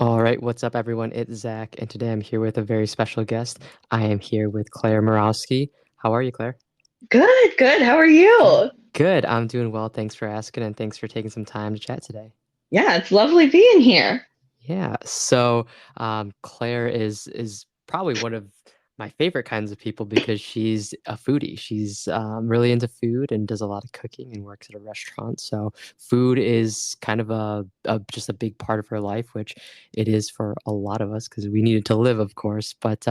All right, what's up, everyone? It's Zach, and today I'm here with a very special guest. I am here with Claire Morawski. How are you, Claire? Good, good. How are Good. you? Good. I'm doing well. Thanks for asking, and thanks for taking some time to chat today. Yeah, it's lovely being here. Yeah. Claire is probably one of my favorite kinds of people because she's a foodie. She's really into food and does a lot of cooking and works at a restaurant. So food is kind of a just a big part of her life, which it is for a lot of us because we needed to live, of course. But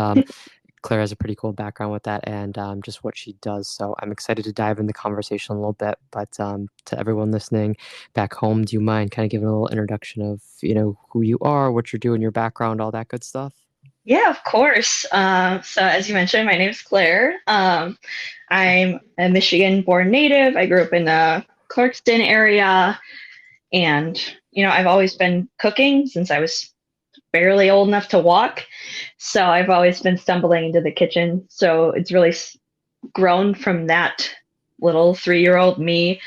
Claire has a pretty cool background with that and just what she does. So I'm excited to dive in the conversation a little bit. But to everyone listening back home, do you mind kind of giving a little introduction of, who you are, what you're doing, your background, all that good stuff? Yeah, of course. So as you mentioned, my name is Claire. I'm a Michigan-born native. I grew up in the Clarkston area, and I've always been cooking since I was barely old enough to walk. So I've always been stumbling into the kitchen. So it's really grown from that little 3-year-old me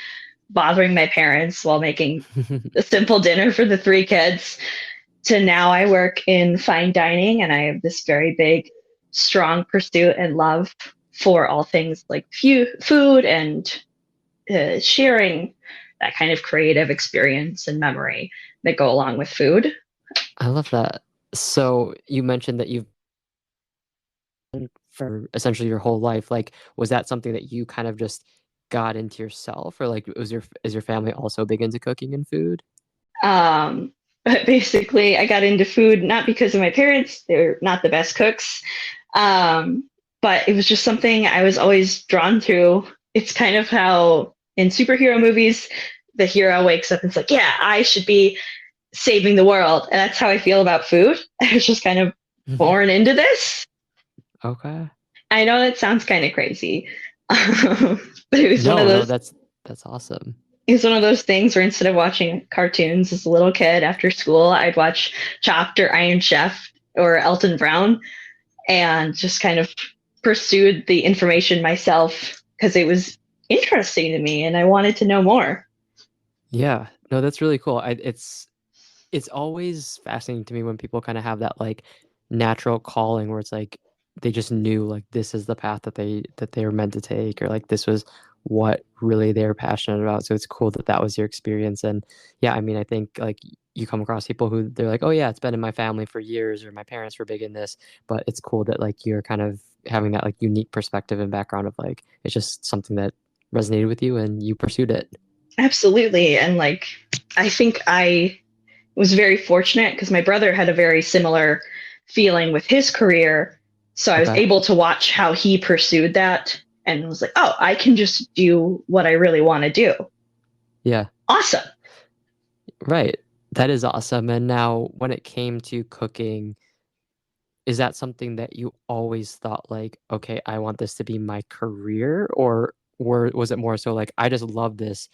bothering my parents while making a simple dinner for the three kids to now I work in fine dining and I have this very big, strong pursuit and love for all things like food and sharing that kind of creative experience and memory that go along with food. I love that. So you mentioned that you've been for essentially your whole life. Like, was that something that you kind of just got into yourself, or like is your family also big into cooking and food? But basically, I got into food not because of my parents, they're not the best cooks, um, but it was just something I was always drawn to. It's kind of how in superhero movies, the hero wakes up and it's like, yeah, I should be saving the world. And that's how I feel about food. I was just kind of born into this. Okay. I know that sounds kind of crazy, but it was one of No, no, those that's awesome. it was one of those things where instead of watching cartoons as a little kid after school, I'd watch Chopped or Iron Chef or Elton Brown and just kind of pursued the information myself because it was interesting to me and I wanted to know more. Yeah. No, that's really cool. It's always fascinating to me when people kind of have that like natural calling where it's like they just knew like this is the path that they were meant to take, or like this was what really they were passionate about. So it's cool that that was your experience. And yeah, I mean, I think like you come across people who they're like, oh yeah, it's been in my family for years, or my parents were big in this. But it's cool that like you're kind of having that like unique perspective and background of like it's just something that resonated with you and you pursued it. Absolutely. And like, I think I was very fortunate because my brother had a very similar feeling with his career. So I was Okay. able to watch how he pursued that and was like, oh, I can just do what I really want to do. Yeah. Awesome. Right. That is awesome. And now, when it came to cooking, is that something that you always thought like, okay, I want this to be my career, or was it more so like, I just love this.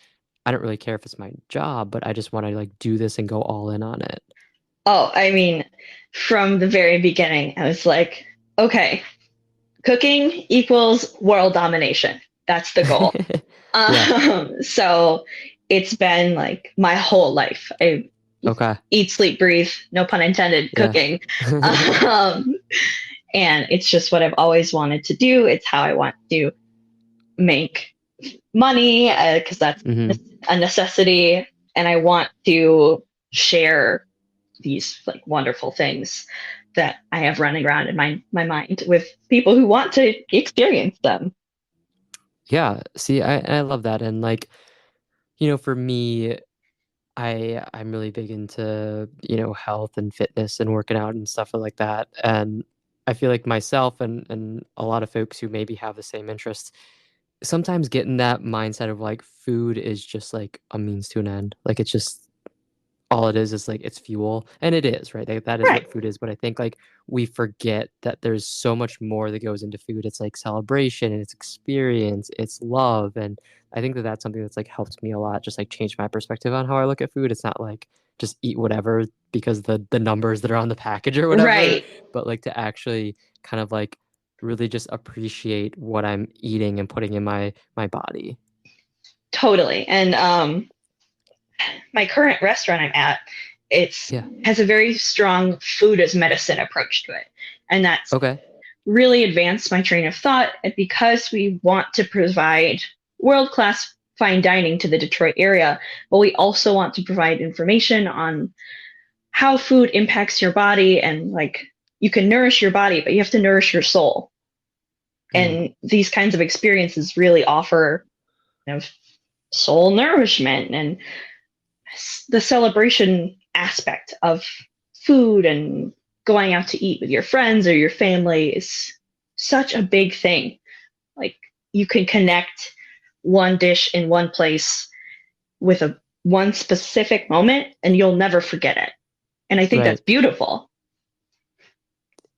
I don't really care if it's my job, but I just want to like do this and go all in on it. Oh, I mean, from the very beginning, I was like, okay, cooking equals world domination. That's the goal. Yeah. So it's been like my whole life. I Okay. eat, sleep, breathe, no pun intended, Yeah. cooking. Um, and it's just what I've always wanted to do. It's how I want to make money because that's hmm a necessity. And I want to share these like wonderful things that I have running around in my mind with people who want to experience them. Yeah. See, I love that. And like, for me, I'm really big into, health and fitness and working out and stuff like that. And I feel like myself and a lot of folks who maybe have the same interests sometimes get in that mindset of like food is just like a means to an end. Like it's just all it is like it's fuel. And it is, right? That is Right. what food is. But I think like we forget that there's so much more that goes into food. It's like celebration and it's experience, it's love. And I think that that's something that's like helped me a lot, just like change my perspective on how I look at food. It's not like just eat whatever because the numbers that are on the package or whatever, Right. but like to actually kind of like really just appreciate what I'm eating and putting in my body. Totally. And my current restaurant I'm at, It's Yeah. has a very strong food as medicine approach to it. And that's Okay. really advanced my train of thought. And because we want to provide world class fine dining to the Detroit area, but we also want to provide information on how food impacts your body, and like you can nourish your body, but you have to nourish your soul. Mm. And these kinds of experiences really offer, you know, soul nourishment and the celebration aspect of food, and going out to eat with your friends or your family is such a big thing. Like you can connect one dish in one place with a one specific moment and you'll never forget it. And I think that's Right. beautiful.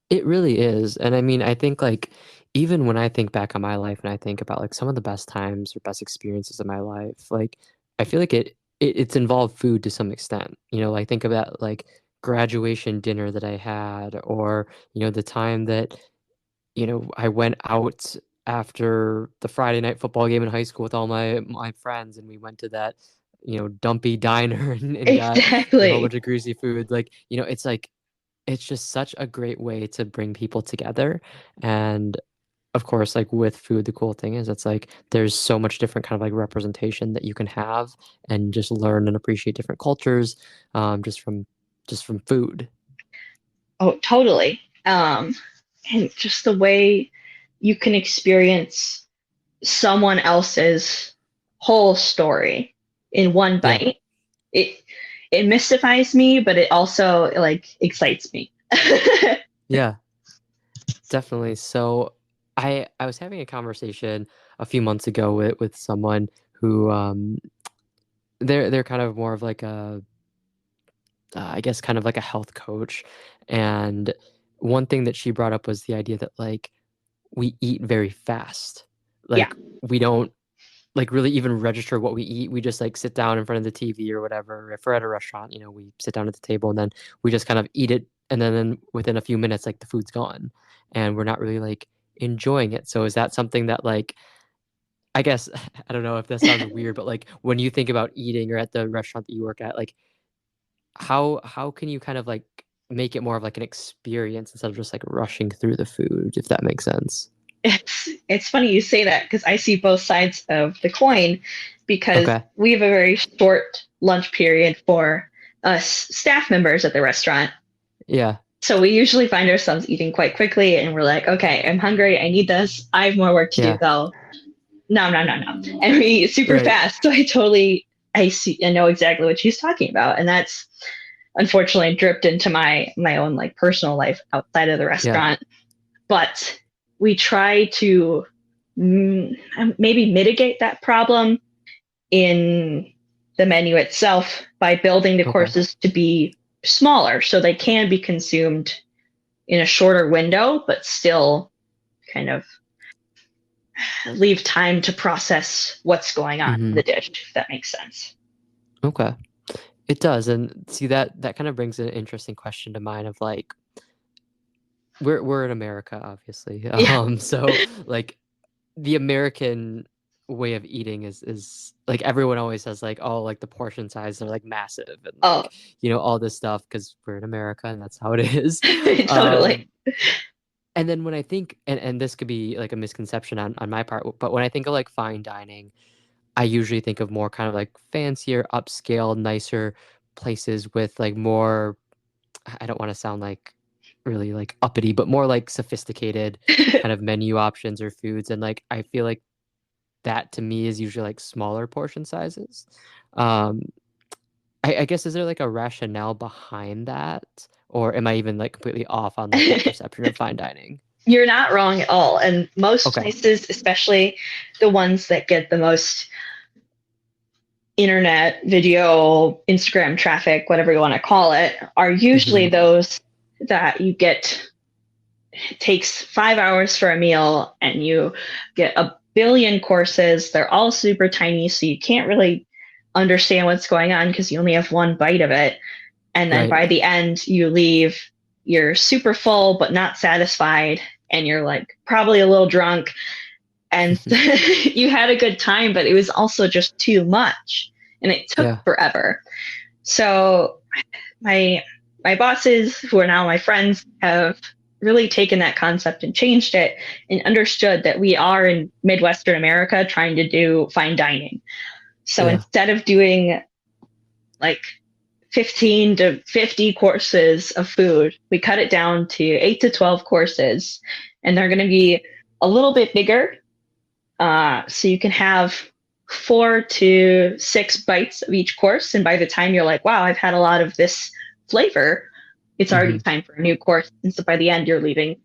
It really is. And I mean, I think like even when I think back on my life and I think about like some of the best times or best experiences of my life, like I feel like it's involved food to some extent. You know, like think about like graduation dinner that I had, or, you know, the time that, you know, I went out after the Friday night football game in high school with all my friends, and we went to that, you know, dumpy diner and got, you know, a whole Exactly. bunch of greasy food. Like, you know, it's like it's just such a great way to bring people together. And of course, like with food, the cool thing is it's like there's so much different kind of like representation that you can have and just learn and appreciate different cultures, just from food. Oh, totally. And just the way you can experience someone else's whole story in one Yeah. bite. It it mystifies me, but it also like excites me. Yeah, definitely. So I was having a conversation a few months ago with someone who they're kind of more of like a I guess kind of like a health coach. And one thing that she brought up was the idea that like we eat very fast. Yeah. Like we don't like really even register what we eat. We just like sit down in front of the TV or whatever. If we're at a restaurant, you know, we sit down at the table and then we just kind of eat it. And then within a few minutes, like the food's gone and we're not really like enjoying it. So is that something that like, I guess, I don't know if that sounds weird, but like when you think about eating or at the restaurant that you work at, like how can you kind of like make it more of like an experience instead of just like rushing through the food, if that makes sense? It's funny you say that because I see both sides of the coin, because Okay. we have a very short lunch period for us staff members at the restaurant. Yeah. So we usually find ourselves eating quite quickly and we're like, okay, I'm hungry, I need this. I have more work to do Yeah. though. No, no, no, no. And we eat super Right. fast. So I know exactly what she's talking about. And that's unfortunately dripped into my own like personal life outside of the Yeah. restaurant. But we try to maybe mitigate that problem in the menu itself by building the Okay. courses to be smaller so they can be consumed in a shorter window, but still kind of leave time to process what's going on in Mhm. the dish, if that makes sense. Okay. It does, and see that kind of brings an interesting question to mind of like we're in America, obviously. Yeah. So like the American way of eating is like everyone always says like, oh, like the portion size are like massive and Oh, like, you know, all this stuff because we're in America and that's how it is. totally. Um, and then when I think, and this could be like a misconception on my part, but when I think of like fine dining, I usually think of more kind of like fancier, upscale, nicer places with like more, I don't want to sound like really like uppity, but more like sophisticated kind of menu options or foods. And like I feel like that to me is usually like smaller portion sizes. Um, I guess is there like a rationale behind that? Or am I even like completely off on like that perception of fine dining? You're not wrong at all. And most Okay. places, especially the ones that get the most internet, video, Instagram traffic, whatever you want to call it, are usually Hmm. those that you get, it takes 5 hours for a meal and you get a billion courses. They're all super tiny, so you can't really understand what's going on because you only have one bite of it. And then Right. by the end, you leave, you're super full, but not satisfied. And you're like probably a little drunk. And you had a good time, but it was also just too much. And it took Yeah. forever. So my my bosses, who are now my friends, have really taken that concept and changed it and understood that we are in Midwestern America trying to do fine dining. So Yeah. instead of doing like 15 to 50 courses of food, we cut it down to 8 to 12 courses, and they're going to be a little bit bigger. So you can have 4 to 6 bites of each course. And by the time you're like, wow, I've had a lot of this flavor, it's already Hmm. time for a new course. And so by the end, you're leaving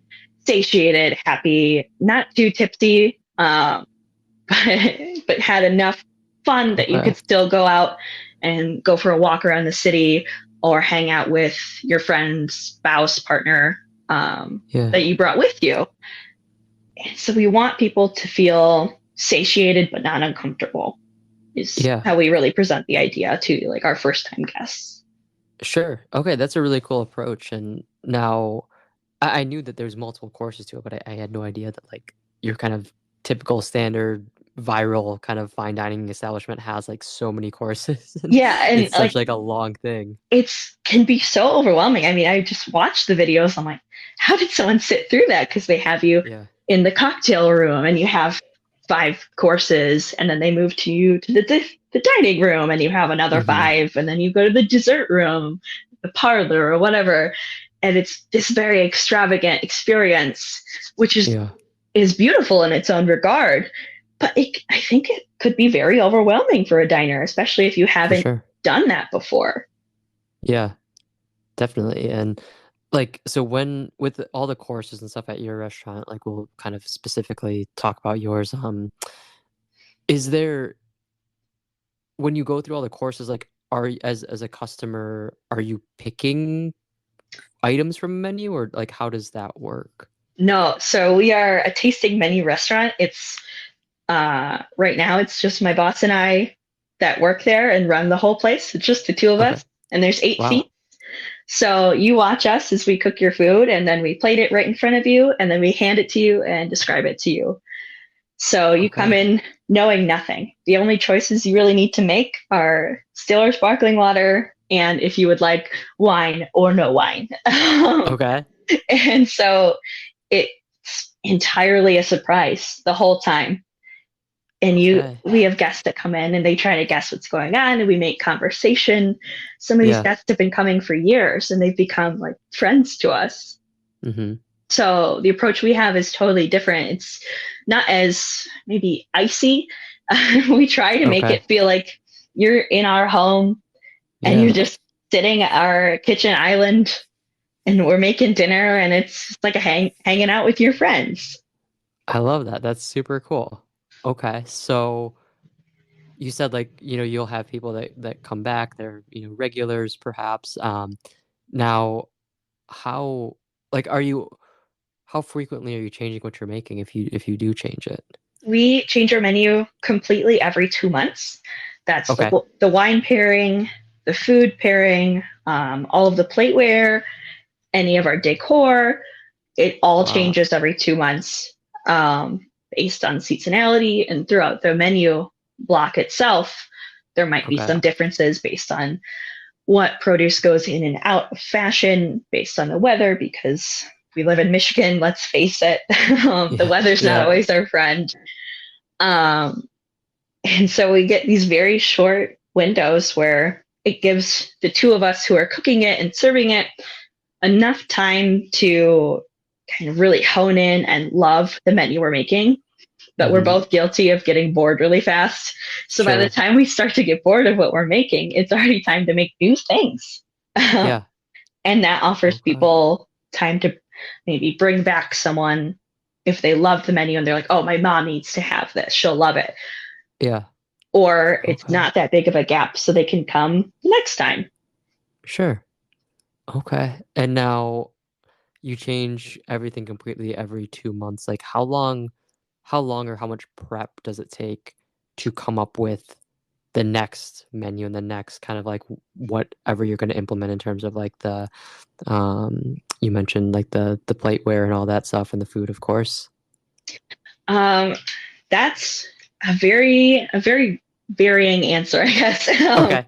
satiated, happy, not too tipsy, but had enough fun that you Okay. could still go out and go for a walk around the city or hang out with your friend's spouse, partner, Yeah. that you brought with you. And so we want people to feel satiated but not uncomfortable is Yeah. how we really present the idea to like our first time guests. Sure. Okay, that's a really cool approach. And now I knew that there's multiple courses to it, but I had no idea that like your kind of typical standard viral kind of fine dining establishment has like so many courses and Yeah, and it's such like a long thing. it's can be so overwhelming. I mean, I just watched the videos. I'm like, how did someone sit through that? Because they have you Yeah. in the cocktail room and you have 5 courses, and then they move to you to the dining room and you have another Hmm. 5, and then you go to the dessert room, the parlor, or whatever. And it's this very extravagant experience, which Yeah, is beautiful in its own regard. But I think it could be very overwhelming for a diner, especially if you for haven't sure. done that before. Yeah, definitely. And like, so when with all the courses and stuff at your restaurant, like we'll kind of specifically talk about yours. Is there when you go through all the courses, like, as a customer, are you picking items from a menu or like how does that work? No, so we are a tasting menu restaurant. It's right now it's just my boss and I that work there and run the whole place. It's just the two of Okay. us, and there's 8 seats. Wow. So you watch us as we cook your food, and then we plate it right in front of you, and then we hand it to you and describe it to you. So you come Okay. in knowing nothing. The only choices you really need to make are still or sparkling water, and if you would like wine or no wine. Okay. And so it's entirely a surprise the whole time. And Okay. we have guests that come in and they try to guess what's going on, and we make conversation. Some of these Yeah. guests have been coming for years and they've become like friends to us. Hmm. So the approach we have is totally different. It's not as maybe icy. We try to make Okay. it feel like you're in our home and you're Yeah. just sitting at our kitchen island and we're making dinner, and it's like hanging out with your friends. I love that. That's super cool. Okay. So you said like, you'll have people that come back, they're, regulars perhaps. Now how like are you how frequently are you changing what you're making if you do change it? We change our menu completely every 2 months. That's like Okay. the wine pairing, the food pairing, all of the plateware, any of our decor. It all Wow. changes every 2 months, based on seasonality, and throughout the menu block itself. There might be Okay. some differences based on what produce goes in and out of fashion, based on the weather, because we live in Michigan, let's face it. The Yeah. weather's not Yeah. always our friend. Um, and so we get these very short windows where it gives the two of us who are cooking it and serving it enough time to kind of really hone in and love the menu we're making. But we're Hmm. both guilty of getting bored really fast. So by the Sure. time we start to get bored of what we're making, it's already time to make new things. Yeah. And that offers Okay. people time to maybe bring back someone if they love the menu and they're like, oh, my mom needs to have this. She'll love it. Yeah. Or it's Okay. not that big of a gap, so they can come next time. Sure. Okay. And now you change everything completely every 2 months. Like how long or how much prep does it take to come up with the next menu and the next kind of like whatever you're going to implement in terms of like you mentioned like the plateware and all that stuff and the food, of course. Um, that's a very varying answer, I guess. Okay.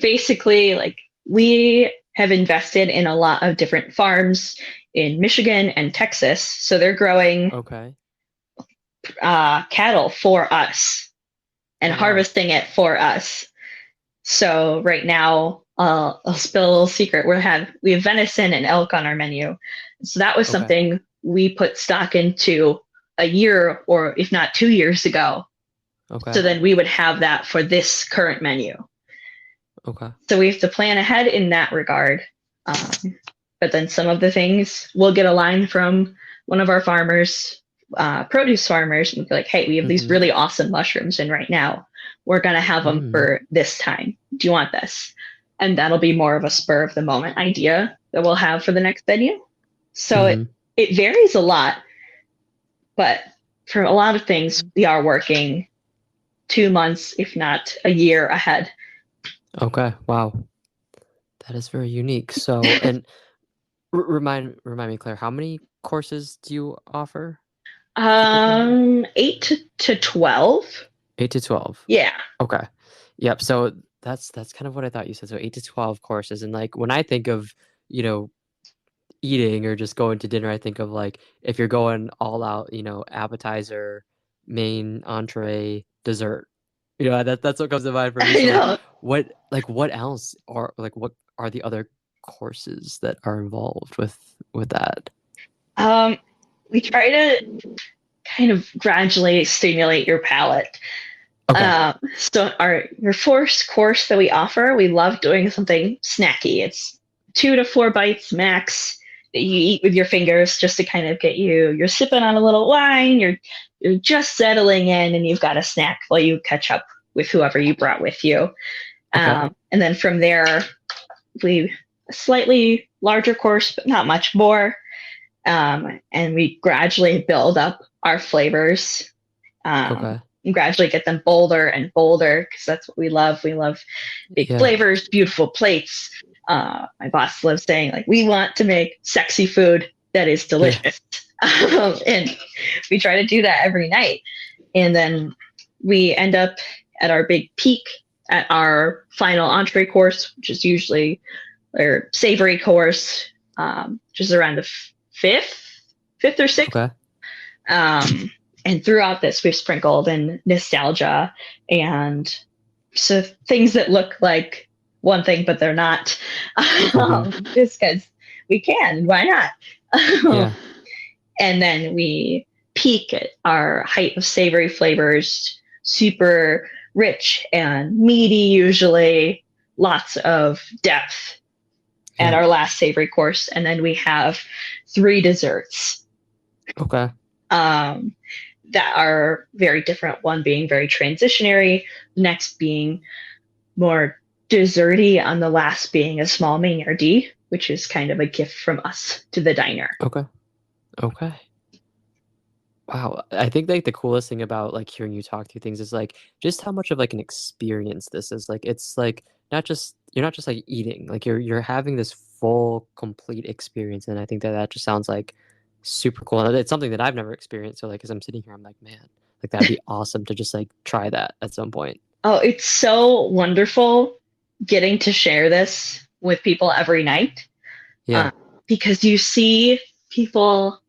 Basically, like we have invested in a lot of different farms in Michigan and Texas. So they're growing Okay. cattle for us and Oh, wow. harvesting it for us. So right now, I'll spill a little secret. We have venison and elk on our menu. So that was Okay. something we put stock into a year or if not 2 years ago. So Okay. then we would have that for this current menu. Okay. So we have to plan ahead in that regard. But then some of the things we'll get a line from one of our farmers, produce farmers, and be like, hey, we have these Mm-hmm. really awesome mushrooms, and right now we're going to have them Mm. for this time. Do you want this? And that'll be more of a spur of the moment idea that we'll have for the next venue. So Mm-hmm. it varies a lot, but for a lot of things, we are working 2 months, if not a year ahead. Okay. Wow. That is very unique. So, and remind me, Claire, how many courses do you offer typically? 8 to 12. 8 to 12. Yeah. Okay. Yep. So that's kind of what I thought you said. So 8 to 12 courses. And like when I think of, you know, eating or just going to dinner, I think of like if you're going all out, appetizer, main, entree, dessert. That's what comes to mind for me. I So know. what else are like what are the other courses that are involved with that? Um, we try to kind of gradually stimulate your palate. Okay. So your first course that we offer, we love doing something snacky. It's 2 to 4 bites max that you eat with your fingers just to kind of get you're sipping on a little wine, you're just settling in, and you've got a snack while you catch up with whoever you brought with you. Okay. And then from there, we a slightly larger course, but not much more. And we gradually build up our flavors, Okay. and gradually get them bolder and bolder because that's what we love. We love big Yeah. flavors, beautiful plates. My boss loves saying, like, we want to make sexy food that is Yeah. delicious. And we try to do that every night. And then we end up at our big peak at our final entree course, which is usually our savory course, which is around the fifth or sixth. Okay. Um, and throughout this, we've sprinkled in nostalgia and so things that look like one thing, but they're not. Mm-hmm. Just because we can, why not? Yeah. And then we peak at our height of savory flavors, super rich and meaty, usually lots of depth at Yeah. our last savory course. And then we have 3 desserts. Okay. That are very different. One being very transitionary, the next being more desserty, on the last being a small maigardie, which is kind of a gift from us to the diner. Okay. Okay. Wow. I think like the coolest thing about like hearing you talk through things is like just how much of like an experience this is. Like it's like not just you're not just like eating, like you're having this full complete experience. And I think that just sounds like super cool. And it's something that I've never experienced. So like as I'm sitting here, I'm like, man, like that'd be awesome to just like try that at some point. Oh, it's so wonderful getting to share this with people every night, uh, Yeah. because you see people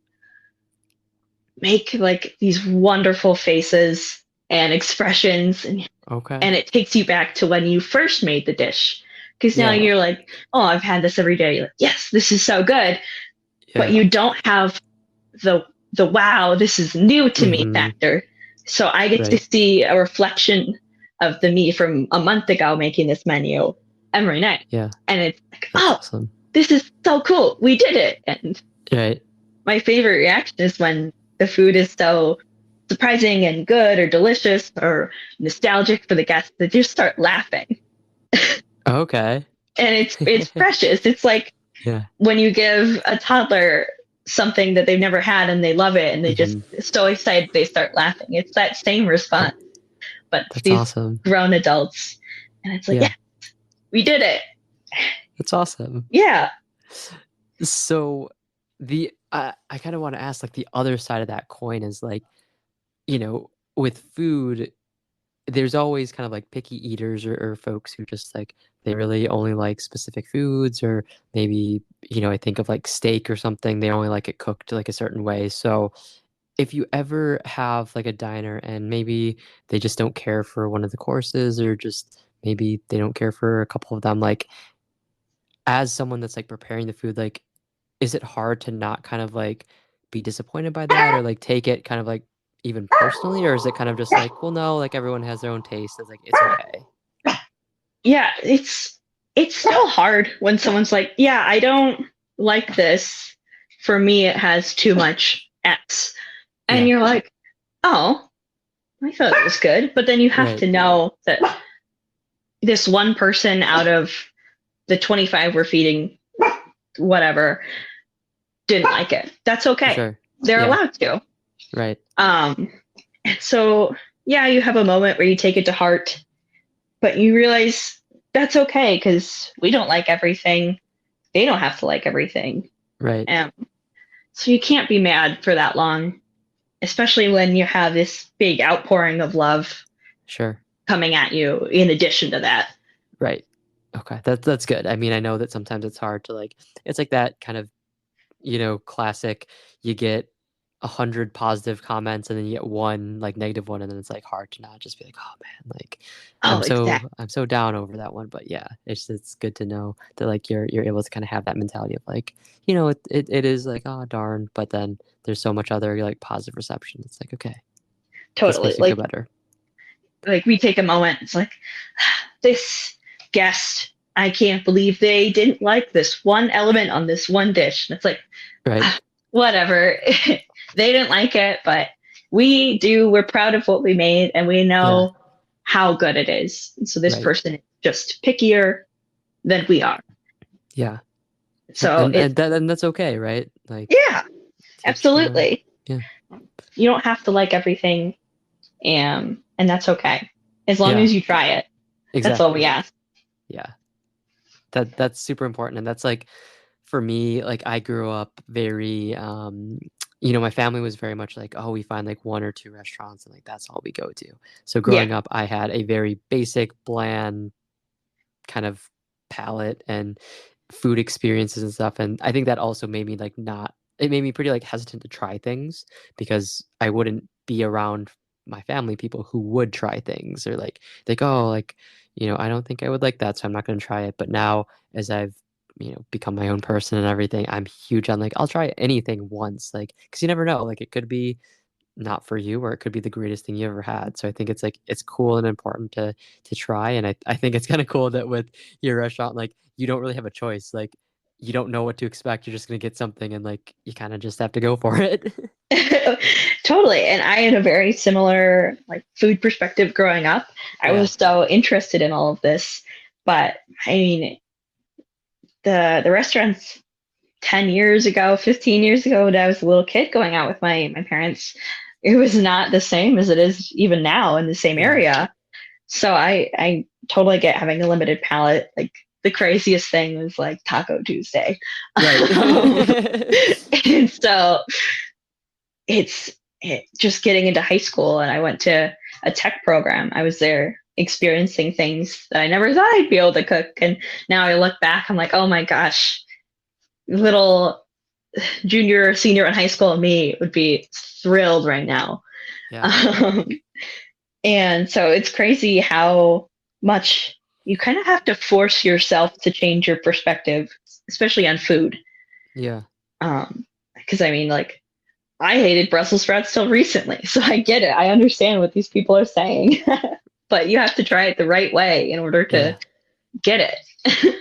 make like these wonderful faces and expressions, Okay. and it takes you back to when you first made the dish. Because now Yeah. you're like, oh, I've had this every day. You're like, yes, this is so good. But Yeah. you don't have the wow, this is new to me Mm-hmm. factor. So I get to Right. see a reflection of the me from a month ago making this menu every night. Yeah. And it's like, That's oh, awesome. this is so cool. We did it. And Right. my favorite reaction is when the food is so surprising and good or delicious or nostalgic for the guests that just start laughing. Okay. And it's precious. It's like Yeah. when you give a toddler something that they've never had and they love it and they just Mm-hmm. so excited they start laughing. It's that same response, but That's these awesome. grown adults. And it's like, yeah, Yeah. we did it. That's awesome. Yeah. So I kind of want to ask like the other side of that coin is like, with food, there's always kind of like picky eaters or folks who just like they really only like specific foods or maybe I think of like steak or something they only like it cooked like a certain way. So if you ever have like a diner and maybe they just don't care for one of the courses or just maybe they don't care for a couple of them, like as someone that's like preparing the food, like is it hard to not kind of like be disappointed by that or like take it kind of like even personally, or is it kind of just like, well, no, like everyone has their own taste. It's like it's okay. Yeah, it's still hard when someone's like, "Yeah, I don't like this. For me, it has too much X." And Yeah, you're like, "Oh, I thought it was good." But then you have right. to know that this one person out of the 25 we're feeding, whatever, didn't like it. That's For okay. sure. They're Yeah, allowed to. right. Um, and so, yeah, you have a moment where you take it to heart, but you realize that's okay because we don't like everything. They don't have to like everything. Right. And so you can't be mad for that long, especially when you have this big outpouring of love Sure. coming at you in addition to that. Right. Okay. That's good. I mean, I know that sometimes it's hard to like it's like that kind of, classic you get 100 positive comments and then you get one like negative one and then it's like hard to not just be like, oh man, like Oh, exactly. I'm so down over that one. But yeah, it's good to know that like you're able to kind of have that mentality of like, it is like, oh darn, but then there's so much other like positive reception. It's like, okay, this Totally. makes me feel better. Like we take a moment. It's like this guest. I can't believe they didn't like this one element on this one dish. And it's like, Right. whatever. They didn't like it, but we do. We're proud of what we made, and we Yeah. know how good it is. And so this Right. person is just pickier than we are. Yeah. Yep. So it's And that's okay, right? Like yeah, teach absolutely. yeah. You don't have to like everything, and that's okay as long Yeah. as you try it. That's all we Exactly. ask. Yeah. That's super important. And that's like for me, like I grew up very my family was very much like, oh, we find like one or two restaurants and like that's all we go to. So Yeah, growing up, I had a very basic, bland kind of palate and food experiences and stuff. And I think that also made me like not it made me pretty like hesitant to try things because I wouldn't be around my family people who would try things or like, oh, like, I don't think I would like that, so I'm not gonna try it. But now as I've, become my own person and everything, I'm huge on like I'll try anything once, like, because you never know, like it could be not for you or it could be the greatest thing you ever had. So I think it's like it's cool and important to try. And I think it's kind of cool that with your restaurant, like you don't really have a choice. Like you don't know what to expect. You're just gonna get something and like you kind of just have to go for it. totally. And I had a very similar like food perspective growing up. I Yeah. was so interested in all of this, but I mean, the restaurants 10 years ago, 15 years ago, when I was a little kid going out with my parents, it was not the same as it is even now in the same Yeah. area. So I totally get having a limited palate. Like the craziest thing was like Taco Tuesday. Right. And so just getting into high school, and I went to a tech program. I was there experiencing things that I never thought I'd be able to cook. And now I look back, I'm like, oh my gosh, little junior, senior in high school me would be thrilled right now. Yeah. Um, and so it's crazy how much you kind of have to force yourself to change your perspective, especially on food. Yeah. Because I mean, like, I hated Brussels sprouts till recently, so I get it. I understand what these people are saying, but you have to try it the right way in order to Yeah. get it.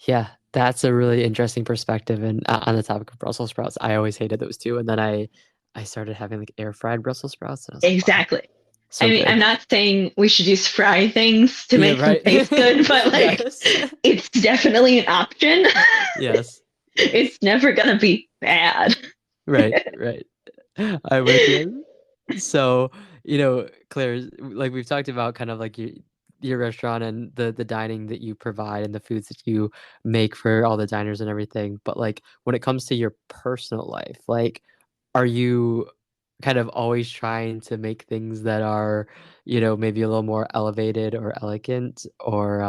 Yeah. That's a really interesting perspective. And on the topic of Brussels sprouts, I always hated those too. And then I started having like air fried Brussels sprouts, and I was like, wow, Exactly. I so mean, I'm good. not saying we should just fry things to Yeah, make them right. taste good, but like, Yes. it's definitely an option. Yes. Yes. It's never gonna be bad. Right, right. I'm with you. So, Claire, like we've talked about kind of like your restaurant and the dining that you provide and the foods that you make for all the diners and everything. But like when it comes to your personal life, like are you kind of always trying to make things that are, maybe a little more elevated or elegant? Or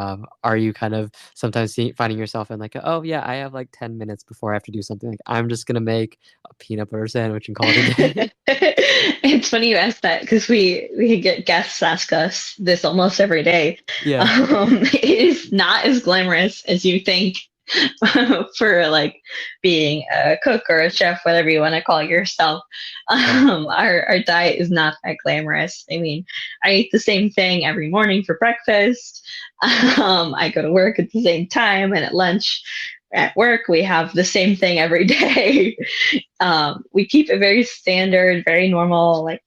are you kind of sometimes finding yourself in like, oh yeah, I have like 10 minutes before I have to do something. Like I'm just gonna make a peanut butter sandwich and call it a day. It's funny you ask that because we get guests ask us this almost every day. Yeah. It is not as glamorous as you think for like being a cook or a chef, whatever you want to call yourself. Yeah. Our diet is not that glamorous. I mean, I eat the same thing every morning for breakfast. I go to work at the same time, and at lunch at work we have the same thing every day. We keep it very standard, very normal. Like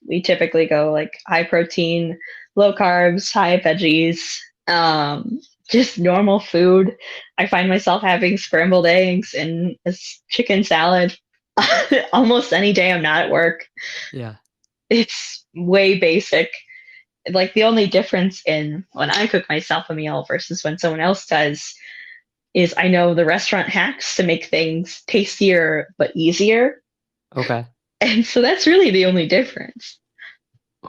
we typically go like high protein, low carbs, high veggies, just normal food. I find myself having scrambled eggs and a chicken salad almost any day I'm not at work. Yeah. It's way basic. Like the only difference in when I cook myself a meal versus when someone else does is I know the restaurant hacks to make things tastier but easier. Okay. And so that's really the only difference.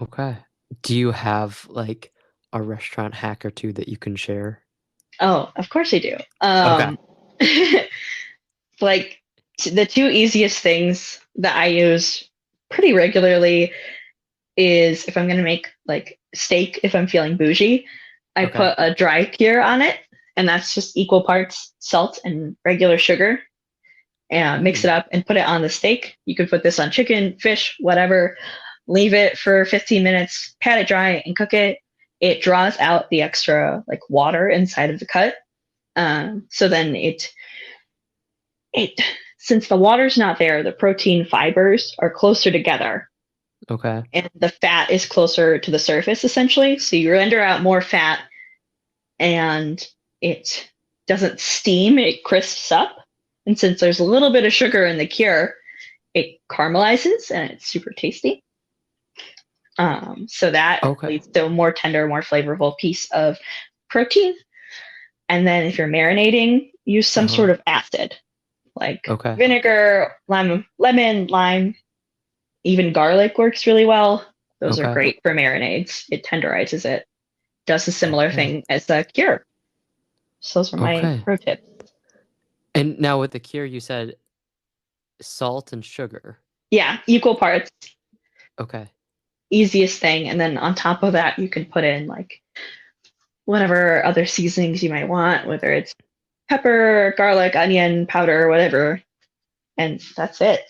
Okay. Do you have like a restaurant hack or two that you can share? Oh, of course I do. Okay. Like the two easiest things that I use pretty regularly is if I'm going to make like steak, if I'm feeling bougie, I Okay. put a dry cure on it, and that's just equal parts salt and regular sugar, and mix it Mm, up and put it on the steak. You could put this on chicken, fish, whatever. Leave it for 15 minutes, pat it dry, and cook it. It draws out the extra like water inside of the cut. So then it since the water's not there, the protein fibers are closer together, okay. and the fat is closer to the surface essentially. So you render out more fat, and it doesn't steam, it crisps up. And since there's a little bit of sugar in the cure, it caramelizes and it's super tasty. So that Okay. leads to a more tender, more flavorful piece of protein. And then if you're marinating, use some Uh-huh. sort of acid like Okay. vinegar, lemon, lime, even garlic works really well. Those are Okay. great for marinades. It tenderizes it. Does a similar Okay. thing as the cure. So those are my Okay. pro tips. And now with the cure, you said salt and sugar. Yeah, equal parts, Okay. easiest thing. And then on top of that, you can put in like whatever other seasonings you might want, whether it's pepper, garlic, onion powder, whatever. And that's it.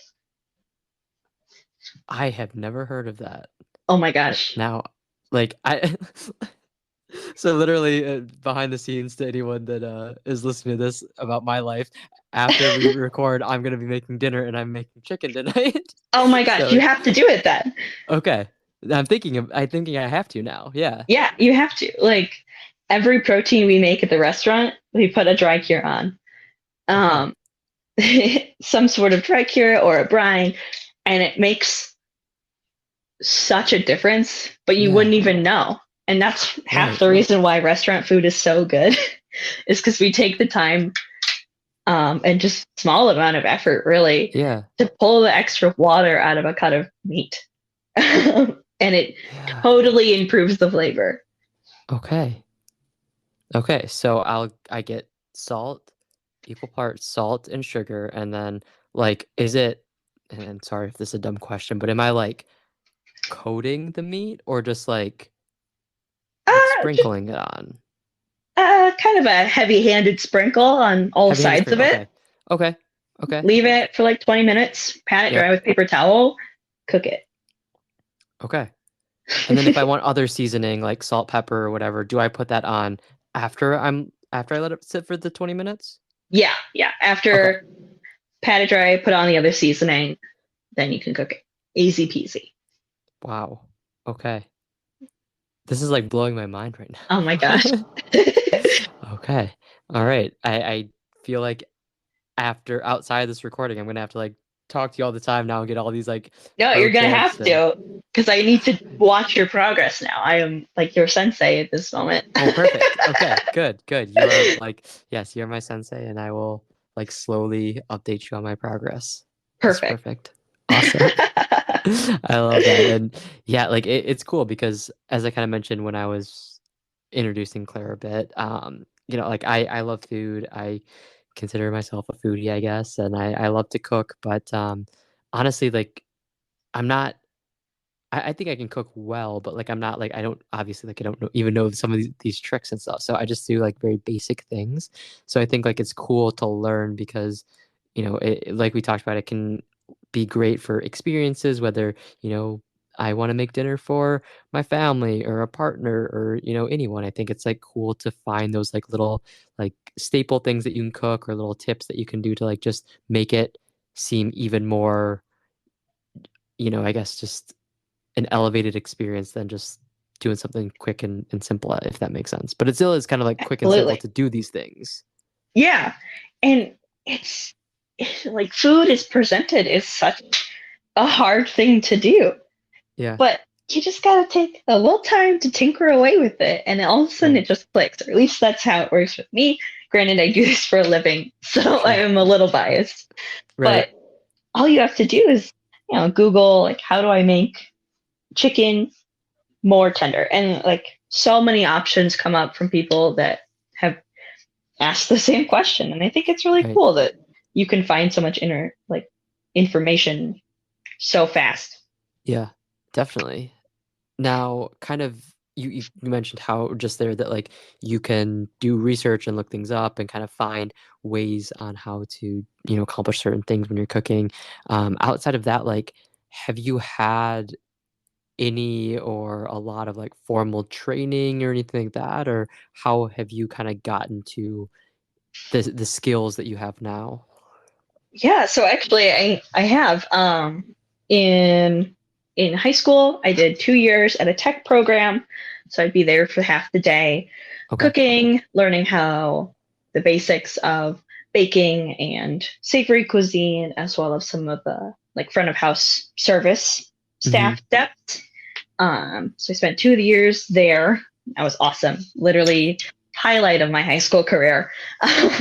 I have never heard of that. Oh my gosh. Now, like I so literally behind the scenes to anyone that is listening to this about my life, after we record, I'm gonna be making dinner and I'm making chicken tonight. Oh my gosh, So you have to do it then. okay. I'm thinking I have to now. Yeah. Yeah, you have to. Like every protein we make at the restaurant, we put a dry cure on. Okay. Um, some sort of dry cure or a brine, and it makes such a difference, but you Yeah. wouldn't even know. And that's half Right. the reason why restaurant food is so good, is because we take the time and just small amount of effort, really, Yeah. to pull the extra water out of a cut of meat. And it Yeah. totally improves the flavor. Okay. Okay. So I get salt, equal parts salt and sugar, and then like is it and sorry if this is a dumb question, but am I like coating the meat or just like Just sprinkling it on? kind of a heavy-handed sprinkle on all Heavy-handed sides of sprinkle. it. Okay. Okay. Okay. Leave it for like 20 minutes, pat it dry Yep. with paper towel, cook it. Okay. And then if I want other seasoning like salt, pepper, or whatever, do I put that on after I let it sit for the 20 minutes? Yeah, yeah. Okay. After pat it dry, put on the other seasoning, then you can cook it. Easy peasy. Wow. Okay. This is like blowing my mind right Oh my gosh. now. Okay. All right. I feel like after outside of this recording, I'm gonna have to like talk to you all the time now and get all these like No, pro you're gonna tips have and to, because I need to watch your progress now. I am like your sensei at this moment. oh, perfect. Okay, good, good. You are like, yes, you're my sensei, and I will like slowly update you on my progress. This is Perfect. perfect. Awesome. I love that. And yeah, like it's cool because as I kind of mentioned when I was introducing Claire a bit, like I love food. I consider myself a foodie, I guess, and I love to cook, but honestly, like I'm not I think I can cook well, but like I'm not like I don't obviously like I don't even know some of these tricks and stuff. So I just do like very basic things. So I think like it's cool to learn because like we talked about, it can be great for experiences, whether I want to make dinner for my family or a partner or anyone. I think it's like cool to find those like little like staple things that you can cook or little tips that you can do to like just make it seem even more, I guess just an elevated experience than just doing something quick and simple, if that makes sense. But it still is kind of like quick and simple Absolutely. to do these things. Yeah. And it's like food is presented as such a hard thing to do, Yeah, but you just gotta take a little time to tinker away with it, and all of a sudden right, it just clicks. Or at least that's how it works with me. Granted, I do this for a living, so I sure, am a little biased. right, But all you have to do is, Google like how do I make chicken more tender, and like so many options come up from people that have asked the same question, and I think it's really right. cool that you can find so much inner like information so fast. Yeah, definitely. Now, kind of, you mentioned how just there that like you can do research and look things up and kind of find ways on how to, accomplish certain things when you're cooking. Outside of that, like, have you had any or a lot of like formal training or anything like that, or how have you kind of gotten to the skills that you have now? Yeah, so actually I have in high school I did 2 years at a tech program, so I'd be there for half the day Okay. cooking, learning how the basics of baking and savory cuisine, as well as some of the like front of house service Hmm. staff steps. So I spent 2 years there. That was awesome. Literally highlight of my high school career.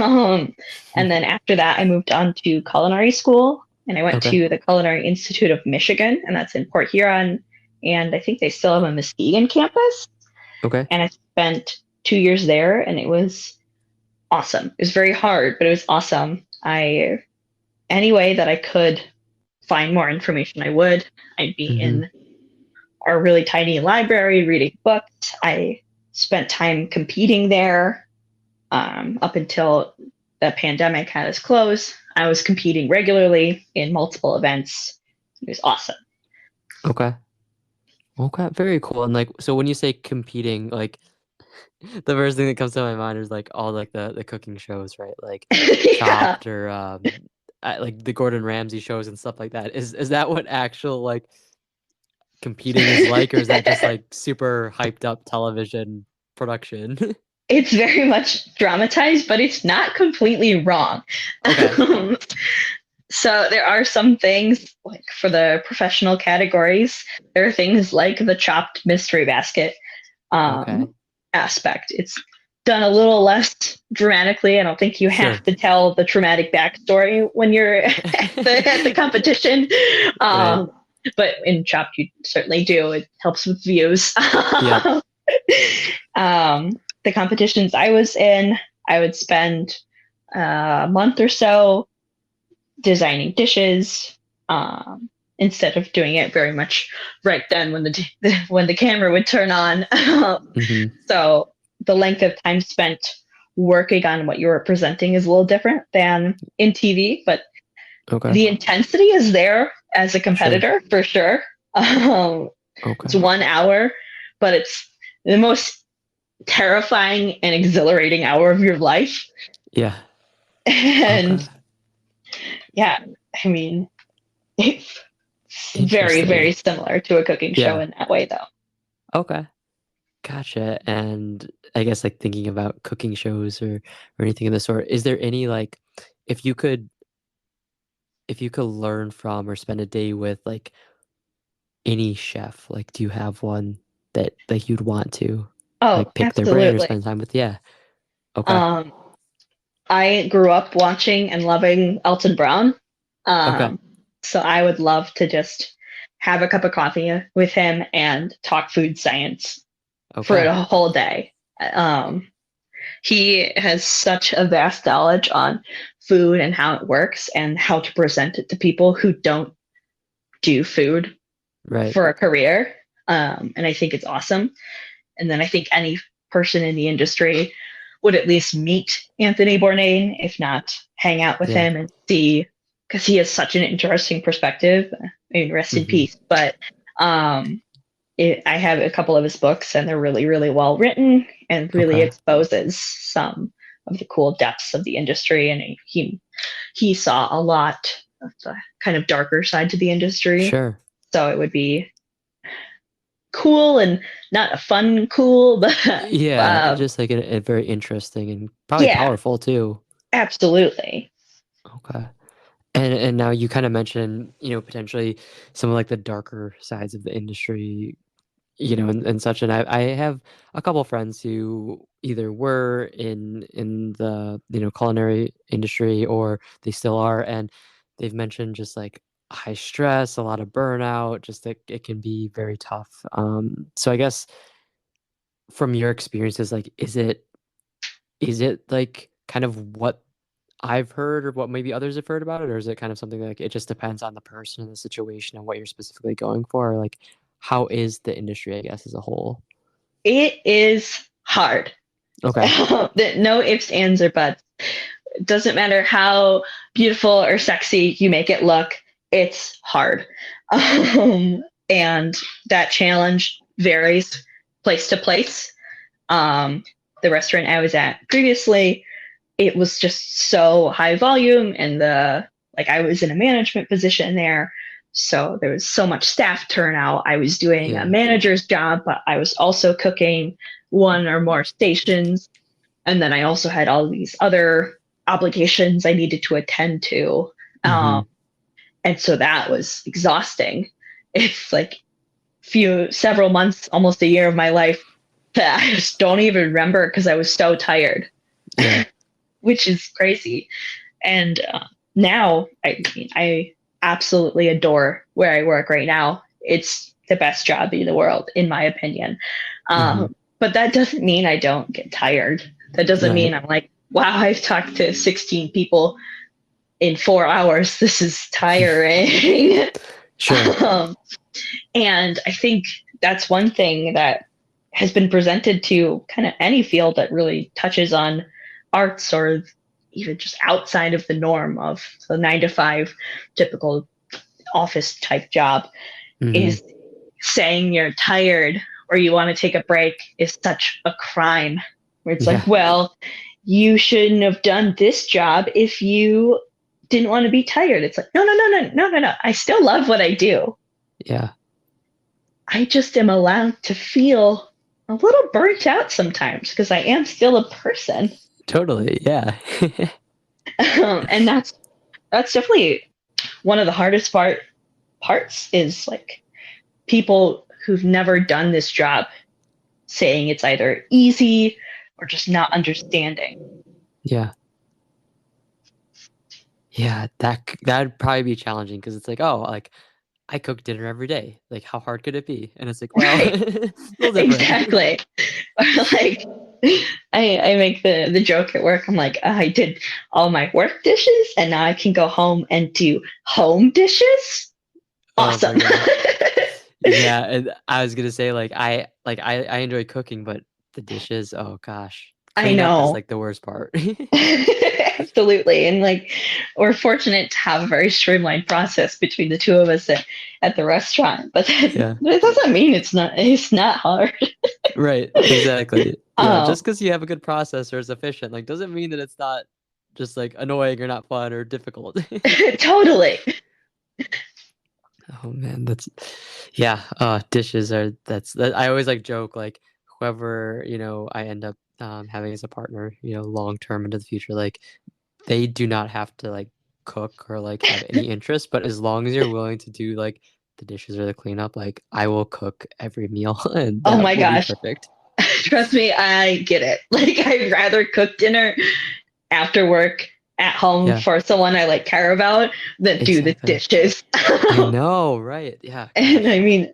um, and then after that, I moved on to culinary school, and I went Okay. to the Culinary Institute of Michigan, and that's in Port Huron. And I think they still have a Muskegon campus. Okay. And I spent 2 years there, and it was awesome. It was very hard, but it was awesome. Any way that I could find more information, I would. I'd be Hmm. in our really tiny library reading books. I spent time competing there up until the pandemic had us close. I was competing regularly in multiple events. It was awesome. Okay. Okay. Very cool. And like, so when you say competing, like the first thing that comes to my mind is like all like the cooking shows, right? Like Yeah, Chopped or like the Gordon Ramsay shows and stuff like that. Is that what actual like competing is like, or is that just like super hyped up television production? it's very much dramatized, but it's not completely wrong. Okay. Um, so there are some things like for the professional categories. There are things like the Chopped mystery basket Okay. aspect. It's done a little less dramatically. I don't think you have Sure. to tell the traumatic backstory when you're at the competition. Right. Um, but in Chopped, you certainly do. It helps with views. Yep. The competitions I was in, I would spend a month or so designing dishes instead of doing it very much right then when when the camera would turn on. Hmm. So the length of time spent working on what you were presenting is a little different than in TV, but Okay. the intensity is there as a Sure. competitor for sure. Um, it's Okay. 1 hour, but it's the most terrifying and exhilarating hour of your life. Yeah. And Okay. yeah, I mean, it's very, Interesting. very similar to a cooking show Yeah. in that way, though. Okay. Gotcha. And I guess like thinking about cooking shows or anything of the sort, is there any like if you could if you could learn from or spend a day with like any chef, like do you have one that like you'd want to Oh, like pick their brain or absolutely. spend time with? Yeah. Okay. Um, I grew up watching and loving Elton Brown. Okay. Um, so I would love to just have a cup of coffee with him and talk food science for Okay. a whole day. Um, he has such a vast knowledge on food and how it works and how to present it to people who don't do food Right. for a career. And I think it's awesome. And then I think any person in the industry would at least meet Anthony Bourdain, if not hang out with Yeah. him and see, because he has such an interesting perspective. I mean, rest in Hmm. peace. But I have a couple of his books, and they're really, really well written and really Okay. exposes some of the cool depths of the industry. And he saw a lot of the kind of darker side to the industry. Sure. So it would be cool and not a fun cool, but Yeah, just like a very interesting and probably yeah, powerful too. absolutely. Okay. And now you kind of mentioned, potentially some of like the darker sides of the industry, and such. And I have a couple friends who either were in the, culinary industry or they still are, and they've mentioned just like high stress, a lot of burnout, just that it can be very tough. So I guess from your experiences, like, is it like kind of what I've heard or what maybe others have heard about it, or is it kind of something like it just depends on the person and the situation and what you're specifically going for? Or like, how is the industry, I guess, as a whole? It is hard. Okay. No ifs, ands, or buts. It doesn't matter how beautiful or sexy you make it look, it's hard. And that challenge varies place to place. The restaurant I was at previously, it was just so high volume, and I was in a management position there, so there was so much staff turnout. I was doing a Yeah. manager's job, but I was also cooking one or more stations, and then I also had all these other obligations I needed to attend to. Hmm. And so that was exhausting. It's like several months, almost a year of my life that I just don't even remember because I was so tired, Yeah. which is crazy. And now I absolutely adore where I work right now. It's the best job in the world, in my opinion. Hmm. But that doesn't mean I don't get tired. That doesn't mean Right. I'm like, wow, I've talked to 16 people in 4 hours. This is tiring. Sure. um, and I think that's one thing that has been presented to kind of any field that really touches on arts or even just outside of the norm of the 9 to 5 typical office type job Hmm. is saying you're tired or you want to take a break is such a crime. Where it's like, Yeah. well, you shouldn't have done this job if you didn't want to be tired. It's like, no, no, no, no, no, no, no. I still love what I do. Yeah. I just am allowed to feel a little burnt out sometimes because I am still a person. Totally. Yeah. And that's definitely one of the hardest parts is like people who've never done this job saying it's either easy or just not understanding. Yeah. Yeah. That'd probably be challenging because it's like, oh, like I cook dinner every day. Like, how hard could it be? And it's like, well, Right. a little different. Exactly. Like I make the joke at work. I'm like, I did all my work dishes and now I can go home and do home dishes. Oh my Awesome. God. Yeah, and I was gonna say I enjoy cooking, but the dishes, oh gosh, I cleanup is know. like the worst part. Absolutely. And like we're fortunate to have a very streamlined process between the two of us at the restaurant. But Yeah, that doesn't mean it's not hard. right, exactly. Yeah, Um just because you have a good process or it's efficient, like doesn't mean that it's not just like annoying or not fun or difficult. totally. Oh man, yeah, dishes are that I always like joke like whoever, I end up having as a partner, long term into the future, like they do not have to like cook or like have any interest, but as long as you're willing to do like the dishes or the cleanup, like I will cook every meal and Oh that my will be gosh. perfect. Trust me, I get it. Like I'd rather cook dinner after work at home Yeah, for someone I like care about than do the exactly. dishes. I know, right? Yeah, And I gosh. mean,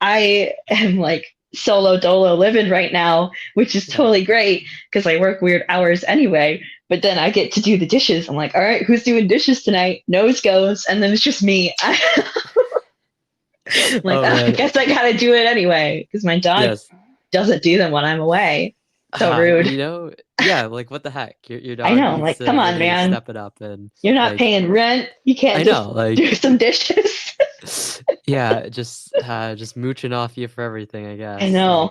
I am like solo dolo living right now, which is Yeah. totally great because I work weird hours anyway. But then I get to do the dishes. I'm like, all right, who's doing dishes tonight? Nose goes, and then it's just me. I'm like, Oh oh, I man. guess I gotta do it anyway because my dog Yes. doesn't do them when I'm away. So rude. You know, yeah, like what the heck? Your I dog know. I'm needs like, to come on, really man. step it up and You're not like paying rent. You can't I just know, like do some dishes. yeah, just mooching off you for everything, I I guess. know.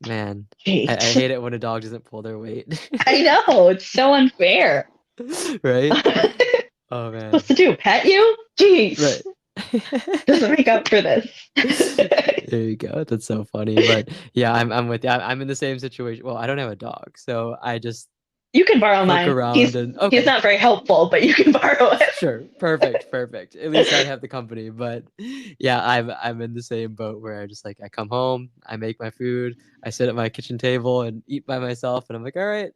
Like, man, I Jeez. hate it when a dog doesn't pull their weight. I know. It's so unfair. Right? Oh Supposed man. to do? Pet you? Jeez. Right. Doesn't make up for this. There you go. That's so funny. But yeah, I'm with you. I'm in the same situation. Well, I don't have a dog, so I just You can borrow poke mine. around He's and he's okay. not very helpful, but you can borrow Sure. Perfect. Perfect. At least I'd have the company. But yeah, I'm in the same boat where I come home, I make my food, I sit at my kitchen table and eat by myself, and I'm like, all right,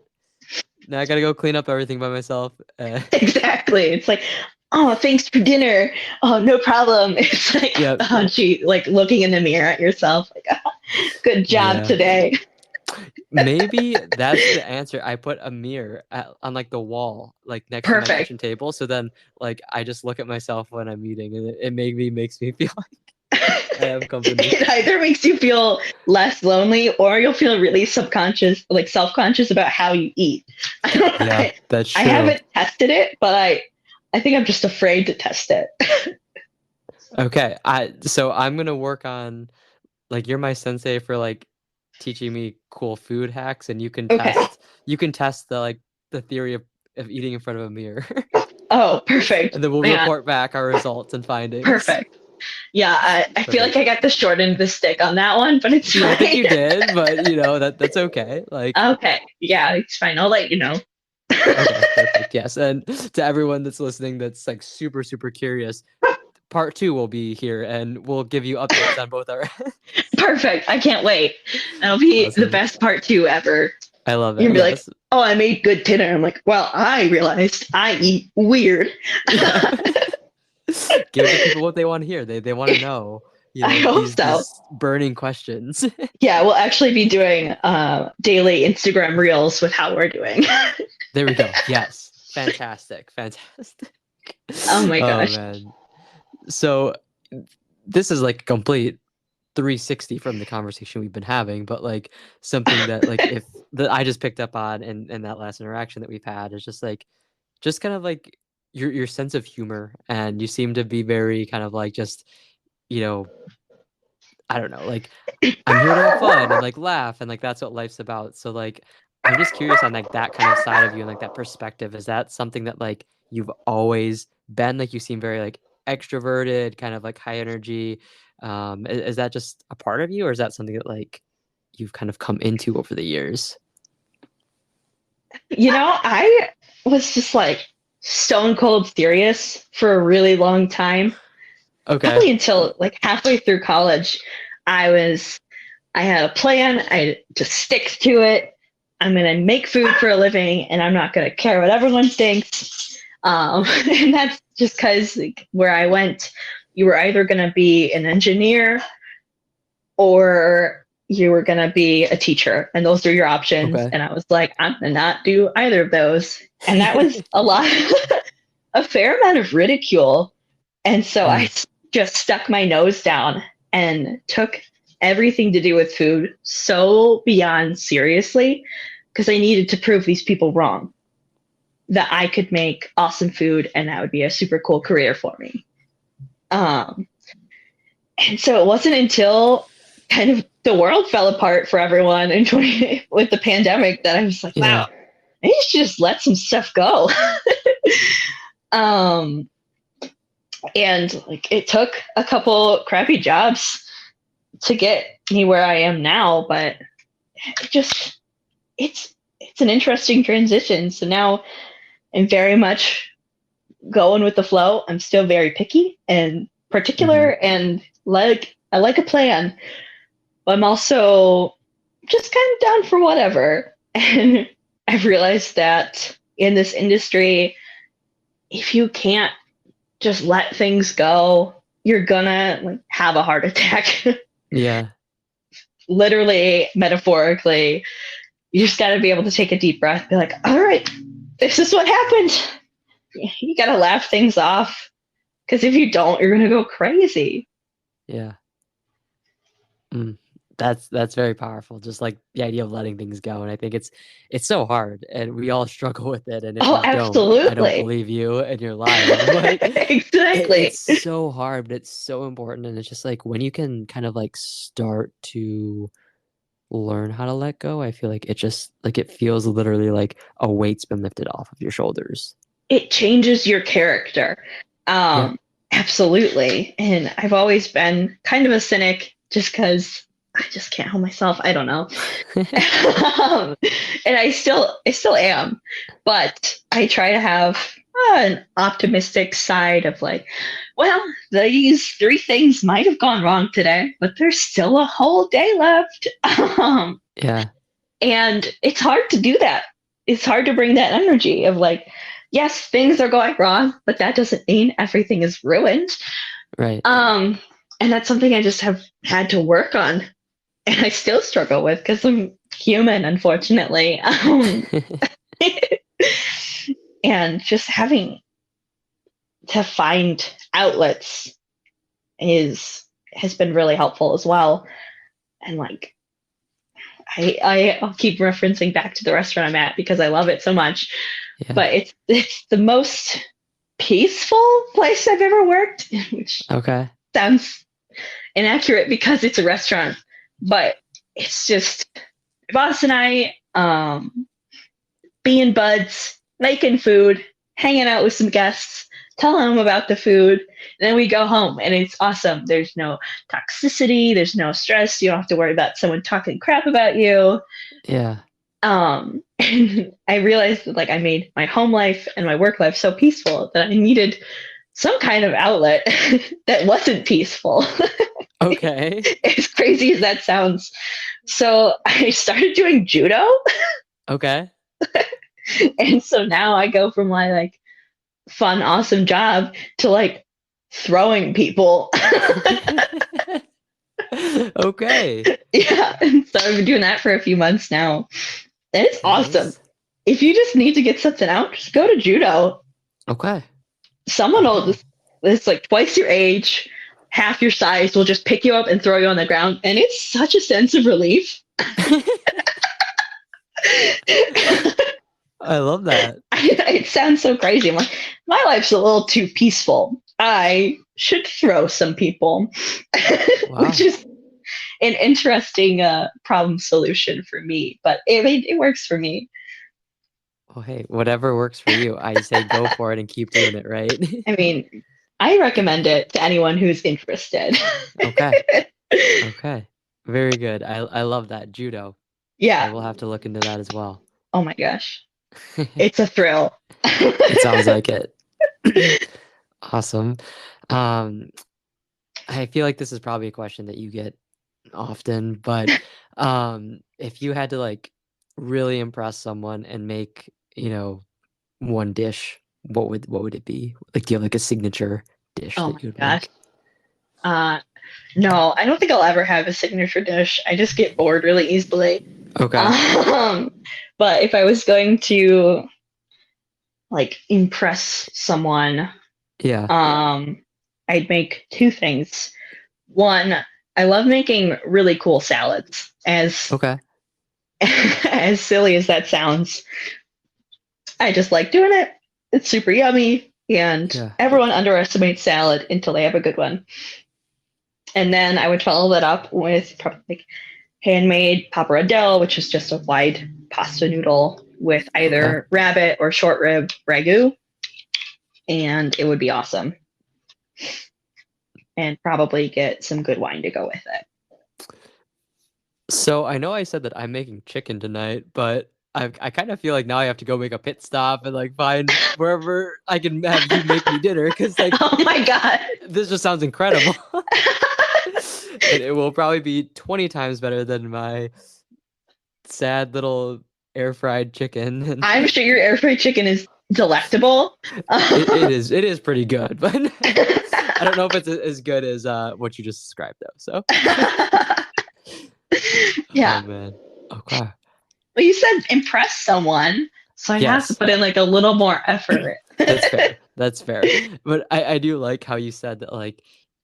now I gotta go clean up everything by myself. it. Exactly. It's like, oh, thanks for dinner. Oh, no problem. It's like, Yeah. oh, gee, like looking in the mirror at yourself. Like, oh, good job Yeah. today. Maybe that's the answer. I put a mirror on like the wall, like next to my Perfect. kitchen table. So then, like, I just look at myself when I'm eating, and it maybe makes me feel like I have company. It either makes you feel less lonely or you'll feel really subconscious, like self-conscious about how you eat. I don't Yeah, I, that's I true. haven't tested it, but I think I'm just afraid to test it. Okay, so I'm gonna work on like you're my sensei for like teaching me cool food hacks, and Okay. you can test the theory of eating in front of a mirror, Oh, perfect. and then we'll Man, report back our results and findings. perfect. Yeah, I feel like Perfect. I got the short end of the stick on that one, but it's Yeah, I think fine. you did, but you know that's okay. Like, Okay. Yeah, it's fine. I'll let you know. okay, perfect. Yes, and to everyone that's listening, that's like super super curious, part two will be here, and we'll give you updates on both our. Perfect. I can't wait. That'll be the Awesome. best part two ever. I love You're it. gonna be like, Yes. oh, I made good dinner. I'm like, well, I realized I eat weird. Yeah. Give the people what they want to hear. They want to know, I hope so. these burning questions. Yeah, we'll actually be doing daily Instagram reels with how we're doing. There we go. Yes. Fantastic. Fantastic. Oh my Oh gosh. man. So this is like a complete 360 from the conversation we've been having, but like something that like if that I just picked up on in that last interaction that we've had is just kind of like your sense of humor, and you seem to be very kind of like just you know I don't know, like I'm here to have fun and like laugh and like that's what life's about. So like I'm just curious on like that kind of side of you and like that perspective. Is that something that like you've always been? Like you seem very like extroverted, kind of like high energy. Is that just a part of you, or is that something that like you've kind of come into over the years? I was just like stone cold serious for a really long time. Okay. Probably until like halfway through college. I had a plan. I just stick to it. I'm gonna make food for a living, and I'm not gonna care what everyone thinks. And that's just because like, where I went, you were either gonna be an engineer or you were gonna be a teacher, and those are your options. Okay. And I was like, I'm gonna not do either of those, and that was a lot, a fair amount of ridicule. And so Mm, just stuck my nose down and took everything to do with food so beyond seriously because I needed to prove these people wrong that I could make awesome food and that would be a super cool career for me. Um, and so it wasn't until kind of the world fell apart for everyone in with the pandemic that I was like, yeah. wow, I should just let some stuff go. um, and like it took a couple crappy jobs to get me where I am now, but it just it's an interesting transition. So now I'm very much going with the flow. I'm still very picky and Hmm. particular and like I like a plan, but I'm also just kind of down for whatever. And I've realized that in this industry, if you can't just let things go, you're gonna like have a heart attack. Yeah. Literally, metaphorically, you just got to be able to take a deep breath, be like, all right, this is what happened. You got to laugh things off, because if you don't, you're gonna go crazy. Yeah. Mm. That's very powerful. Just like the idea of letting things go, and I think it's so hard, and we all struggle with it. And if Oh, you don't, I don't absolutely. believe you, and you're lying. But Exactly. it's so hard, but it's so important, and it's just like when you can kind of like start to learn how to let go, I feel like it just like it feels literally like a weight's been lifted off of your shoulders. It changes your character. Yeah. Absolutely. And I've always been kind of a cynic just because I just can't hold myself. I don't know. And I still am, but I try to have an optimistic side of like, well, these three things might have gone wrong today, but there's still a whole day left. Yeah. And it's hard to do that. It's hard to bring that energy of like, yes, things are going wrong, but that doesn't mean everything is ruined. Right. And that's something I just have had to work on, and I still struggle with because I'm human, unfortunately. And just having to find outlets has been really helpful as well. And like I'll keep referencing back to the restaurant I'm at because I love it so much. Yeah. But it's the most peaceful place I've ever worked, which Okay. sounds inaccurate because it's a restaurant, but it's just my boss and I being buds, making food, hanging out with some guests, telling them about the food, and then we go home and it's awesome. There's no toxicity, there's no stress, you don't have to worry about someone talking crap about you. Yeah. And I realized that like I made my home life and my work life so peaceful that I needed some kind of outlet that wasn't peaceful. Okay. As crazy as that sounds. So I started doing judo. Okay. And so now I go from my like fun, awesome job to like throwing people. Okay. Yeah. And so I've been doing that for a few months now. And it's awesome. Nice. If you just need to get something out, just go to judo. Okay. Someone will just, it's like twice your age, half your size, will just pick you up and throw you on the ground. And it's such a sense of relief. I love that. It sounds so crazy. I'm like, my life's a little too peaceful. I should throw some people, Wow. which is an interesting problem solution for me. But it works for me. Well, hey, whatever works for you, I say go for it and keep doing it, right? I mean, I recommend it to anyone who's interested. Okay. Okay. Very good. I love that. Judo. I Yeah. will have to look into that as well. Oh my gosh. It's a thrill. It sounds like it. Awesome. I feel like this is probably a question that you get often, but if you had to like really impress someone and make, one dish, what would it be? Like, do you have like a signature dish Oh that you would my make? gosh. No, I don't think I'll ever have a signature dish. I just get bored really easily. Okay. But if I was going to like impress someone, Yeah. I'd make two things. One, I love making really cool salads. Okay. As silly as that sounds, I just like doing it. It's super yummy, and Yeah. everyone underestimates salad until they have a good one. And then I would follow that up with probably like handmade pappardelle, which is just a wide pasta noodle with either rabbit or short rib ragu, and it would be awesome. And probably get some good wine to go with it. So I know I said that I'm making chicken tonight, but I kind of feel like now I have to go make a pit stop and like find wherever I can have you make me dinner because like Oh my god, this just sounds incredible. And it will probably be 20 times better than my sad little air fried chicken, and I'm sure your air fried chicken is delectable. it is pretty good, but I don't know if it's as good as what you just described though. So, oh Yeah. man, okay, Well, you said impress someone, so I have to yes, put in like a little more effort. that's fair. That's fair. But I do like how you said that like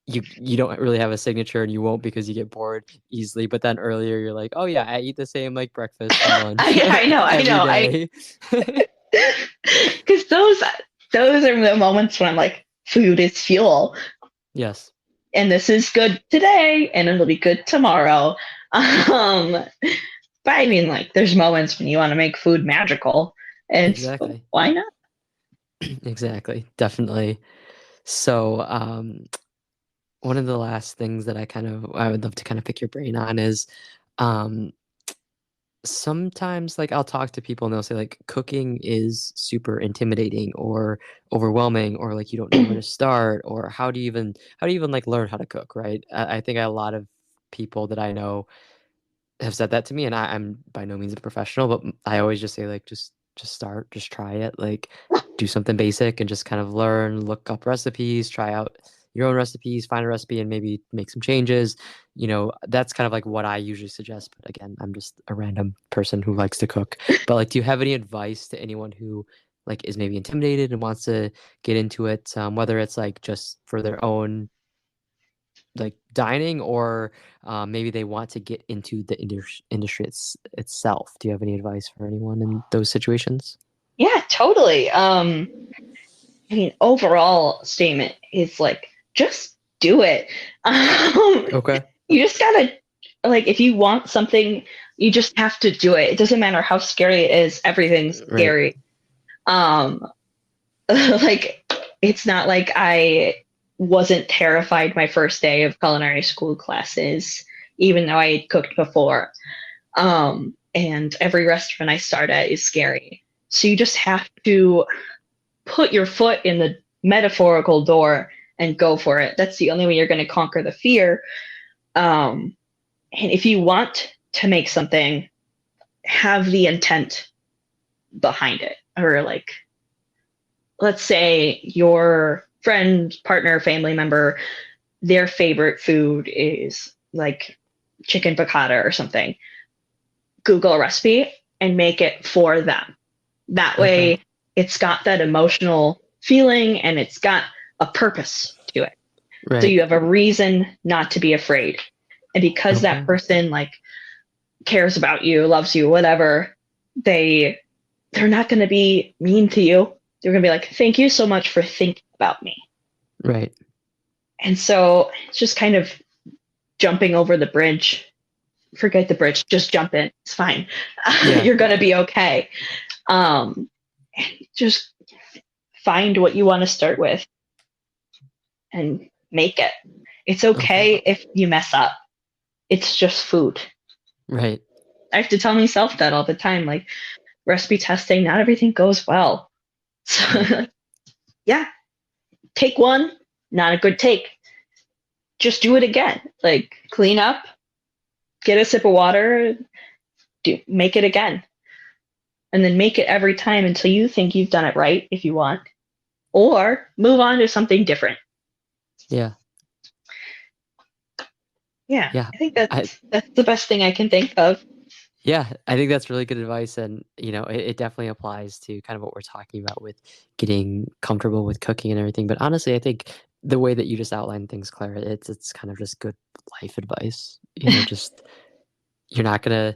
you don't really have a signature and you won't because you get bored easily. But then earlier you're like, oh yeah, I eat the same like breakfast and lunch I know, I every know, day. because those are the moments when I'm like, food is fuel, Yes, and this is good today, and it'll be good tomorrow. Um, but I mean, like, there's moments when you want to make food magical, and so exactly. why not? Exactly. Definitely. So, one of the last things that I would love to kind of pick your brain on is um sometimes like I'll talk to people and they'll say like cooking is super intimidating or overwhelming or like you don't know where to start or how do you even like learn how to cook, right? I think a lot of people that I know have said that to me, and I'm by no means a professional, but I always just say like just start, just try it, like do something basic and just kind of learn, look up recipes, try out your own recipes, find a recipe and maybe make some changes. That's kind of like what I usually suggest. But again, I'm just a random person who likes to cook. But like, do you have any advice to anyone who like is maybe intimidated and wants to get into it, whether it's like just for their own like dining or maybe they want to get into the industry itself. Do you have any advice for anyone in those situations? Yeah, totally. I mean, overall statement is like, just do it. Um, Okay. you just gotta, like, if you want something, you just have to do it. It doesn't matter how scary it is, everything's Right. scary. Um, like, it's not like I wasn't terrified my first day of culinary school classes, even though I had cooked before. And every restaurant I start at is scary. So you just have to put your foot in the metaphorical door and go for it. That's the only way you're going to conquer the fear. And if you want to make something, have the intent behind it. Or, like, let's say your friend, partner, family member, their favorite food is like chicken piccata or something. Google a recipe and make it for them. That Okay. way, it's got that emotional feeling and it's got a purpose to it. So Right. you have a reason not to be afraid. And because that Okay. person like cares about you, loves you, whatever, they're not going to be mean to you. They're going to be like, "Thank you so much for thinking about me." Right. And so it's just kind of jumping over the bridge. Forget the bridge, just jump in. It's fine. Yeah. You're going to be okay. Um, just find what you want to start with and make it. It's Okay. okay if you mess up. It's just food. Right. I have to tell myself that all the time. Like, recipe testing, not everything goes well. Right. So, yeah, take one, not a good take. Just do it again. Like, clean up, get a sip of water, make it again. And then make it every time until you think you've done it right if you want. Or move on to something different. Yeah. Yeah, Yeah. I think I that's the best thing I can think of. Yeah, I think that's really good advice, and it definitely applies to kind of what we're talking about with getting comfortable with cooking and everything. But honestly, I think the way that you just outlined things, Claire, it's kind of just good life advice. Just you're not gonna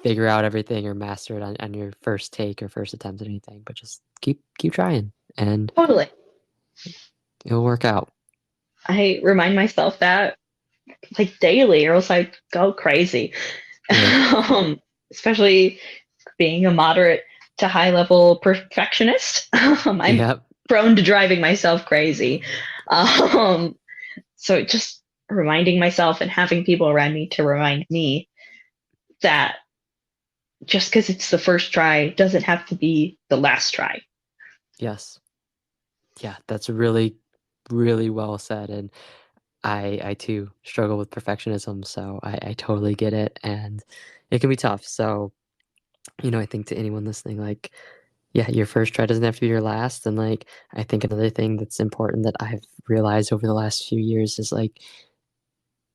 figure out everything or master it on your first take or first attempt at anything, but just keep trying, and Totally. it'll work out. I remind myself that like daily, or else I go crazy. Right. Especially being a moderate to high level perfectionist. I'm Yep. prone to driving myself crazy. Um, so just reminding myself and having people around me to remind me that just because it's the first try doesn't have to be the last try. Yes. Yeah, that's really, really well said, and I too struggle with perfectionism, so I totally get it, and it can be tough. So I think to anyone listening, like, yeah, your first try doesn't have to be your last. And like, I think another thing that's important that I've realized over the last few years is like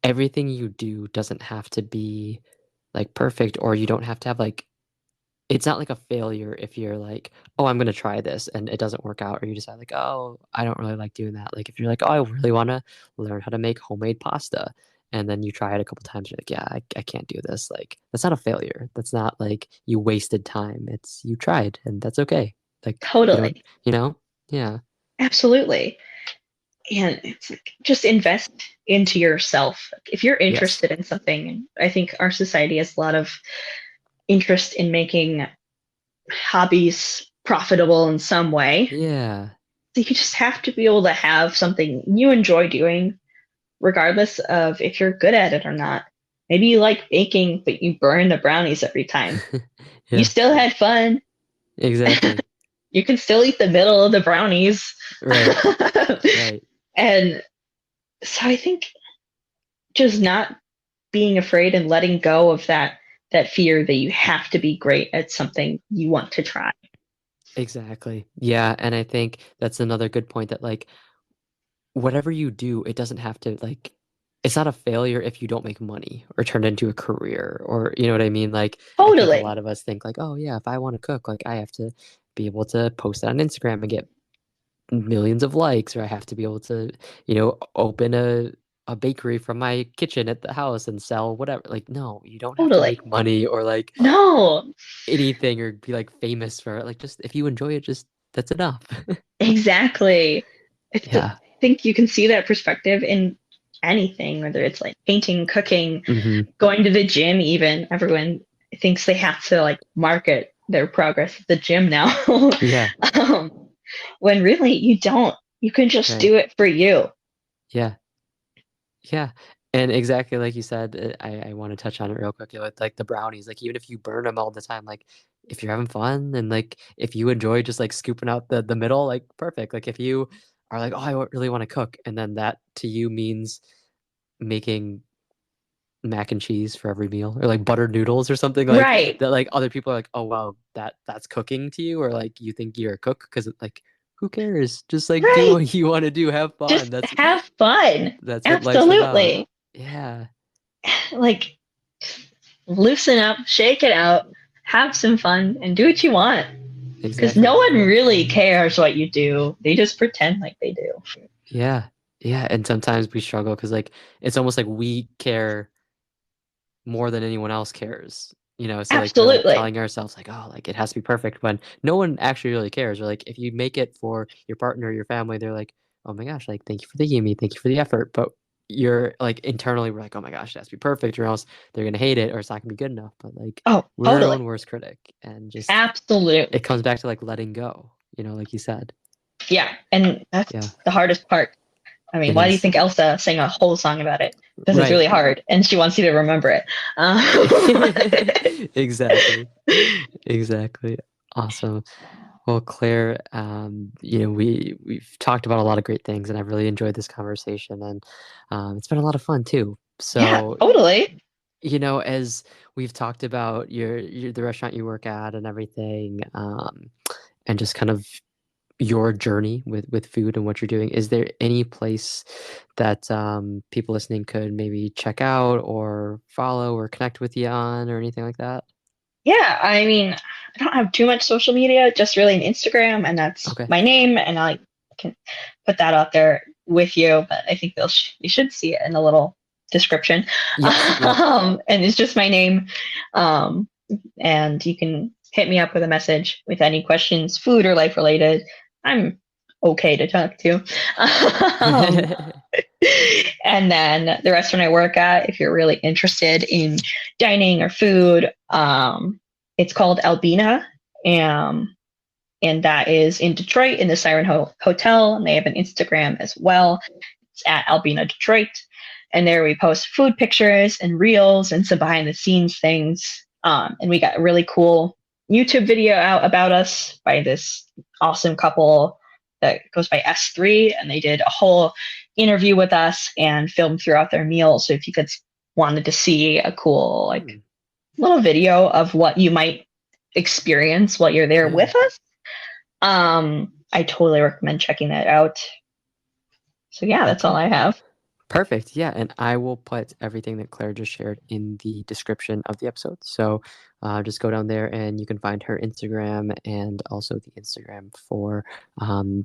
everything you do doesn't have to be like perfect, or you don't have to have like it's not like a failure if you're like, "Oh, I'm gonna try this," and it doesn't work out, or you decide like, "Oh, I don't really like doing that." Like, if you're like, "Oh, I really wanna learn how to make homemade pasta," and then you try it a couple times, you're like, "Yeah, I can't do this." Like, that's not a failure. That's not like you wasted time. It's you tried, and that's okay. Like, you don't Totally. you know? Yeah. Absolutely. And it's like, just invest into yourself. If you're Yes. interested in something, and I think our society has a lot of interest in making hobbies profitable in some way. Yeah. So you just have to be able to have something you enjoy doing, regardless of if you're good at it or not. Maybe you like baking, but you burn the brownies every time. You Yeah, still had fun. exactly. You can still eat the middle of the brownies. Right, right. And so I think just not being afraid and letting go of that fear that you have to be great at something you want to try. Exactly. Yeah, and I think that's another good point that, like, whatever you do, it doesn't have to, like it's not a failure if you don't make money or turn it into a career or you know what I mean? Like, I think a Totally. lot of us think like, "Oh, yeah, if I wanna cook, like, I have to be able to post it on Instagram and get millions of likes, or I have to be able to, open a bakery from my kitchen at the house and sell whatever." Like, no, you don't have to Totally. make money or, like, No, anything or be, like, famous for it. Like, just if you enjoy it, just that's enough. exactly. I Yeah. think you can see that perspective in anything, whether it's like painting, cooking, Mhm. going to the gym, even. Everyone thinks they have to like market their progress at the gym now. Yeah, um, when really you don't. You can just right. do it for you. Yeah, yeah, and exactly like you said, I wanna touch on it real quick, with, like, the brownies, like, even if you burn them all the time, like, if you're having fun and, like, if you enjoy just, like, scooping out the middle, like, perfect. Like, if you are like, "Oh, really wanna cook," and then that to you means making mac and cheese for every meal or, like, buttered noodles or something, like, Right. that, like, other people are like, "Oh, wow, that's cooking to you," or, like, you think you're a cook because like, who cares? Just, like, do Right. what you wanna do, have fun. Just That's have fun. that's what life's about. Absolutely. Yeah, Like, loosen up, shake it out, have some fun, and do what you want. Because no exactly. one really cares what you do. They just pretend like they do. Yeah, yeah, and sometimes we struggle because like, it's almost like we care more than anyone else cares, so, like, we're, like, Absolutely. telling ourselves, like, "Oh, like, it has to be perfect," when no one actually really cares, or, like, if you make it for your partner or your family, they're like, "Oh my gosh, like, thank you for thinking of me, thank you for the effort," but you're like, internally, we're like, "Oh my gosh, it has to be perfect or else they're gonna hate it or it's not gonna be good enough," but, like, Oh, we're our totally. own worst critic, and just Absolutely. it comes back to, like, letting go, like you said. Yeah. And that's Yeah, the hardest part. I mean, it why do you is. think Elsa sang a whole song about it? Because it's Right. really hard and she wants you to remember it. Exactly. Exactly. Awesome. Well, Claire, we've talked about a lot of great things, and I've really enjoyed this conversation, and it's been a lot of fun too. Yeah, So, totally. as we've talked about your the restaurant you work at and everything, and just kind of your journey with food and what you're doing, is there any place that people listening could maybe check out or follow or connect with you on or anything like that? Yeah, I mean, I don't have too much social media, just really an Instagram, and that's Okay. my name, and I can put that out there with you. But I think you should see it in a little description. Yes. Yep. And it's just my name, um, and you can hit me up with a message with any questions, food or life related. I'm okay to talk to. Um, and then the restaurant I work at, if you're really interested in dining or food, it's called Albena. Um, and that is in Detroit in the Siren Hotel. And they have an Instagram as well. It's at Albena Detroit. And there we post food pictures and reels and some behind the scenes things. And we got a really cool YouTube video out about us by this awesome couple that goes by S3. And they did a whole interview with us and filmed throughout their meal. So if you wanted to see a cool, like, Hmm. little video of what you might experience while you're there Yeah. with us. I totally recommend checking that out. So yeah, that's all Okay. I have. Perfect. Yeah, and I will put everything that Claire just shared in the description of the episode. So just go down there and you can find her Instagram and also the Instagram for the